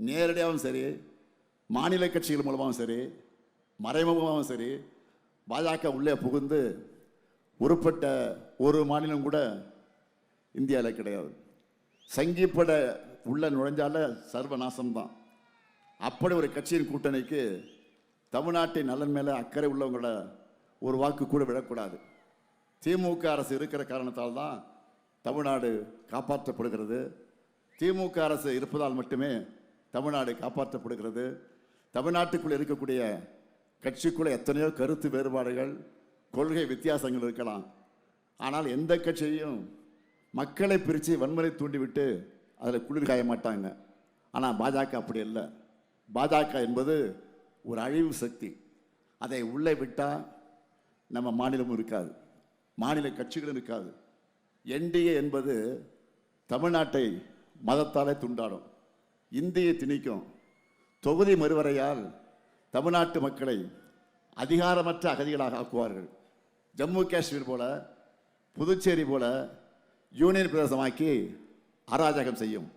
நேரடியாகவும் சரி, மாநில கட்சிகள் மூலமாகவும் சரி, மறைமுகமாகவும் சரி, பாஜக உள்ளே புகுந்து உருப்பட்ட ஒரு மாநிலம் கூட இந்தியாவில் கிடையாது. சங்கிப்பட உள்ள நுழைஞ்சால சர்வநாசம்தான். அப்படி ஒரு கட்சியின் கூட்டணிக்கு தமிழ்நாட்டின் நலன் மேலே அக்கறை உள்ளவங்களோட ஒரு வாக்கு கூட விடக்கூடாது. திமுக அரசு இருக்கிற காரணத்தால் தான் தமிழ்நாடு காப்பாற்றப்படுகிறது. திமுக அரசு இருப்பதால் மட்டுமே தமிழ்நாடு காப்பாற்றப்படுகிறது. தமிழ்நாட்டுக்குள்ளே இருக்கக்கூடிய கட்சிக்குள்ளே எத்தனையோ கருத்து வேறுபாடுகள், கொள்கை வித்தியாசங்கள் இருக்கலாம். ஆனால் எந்த கட்சியையும் மக்களை பிரித்து வன்முறை தூண்டிவிட்டு அதில் குளிர் காய மாட்டாங்க. ஆனால் பாஜக அப்படி இல்லை. பாஜக என்பது ஒரு அழிவு சக்தி. அதை உள்ளே விட்டால் நம்ம மாநிலமும் இருக்காது, மாநில கட்சிகளும் இருக்காது. என்டிஏ என்பது தமிழ்நாட்டை மதத்தாலே துண்டாடும், இந்தியை திணிக்கும். தொகுதி மறுவரையால் தமிழ்நாட்டு மக்களை அதிகாரமற்ற அகதிகளாக ஆக்குவார்கள். ஜம்மு காஷ்மீர் போல, புதுச்சேரி போல யூனியன் பிரதேசமாக்கி அராஜகம் செய்யும்.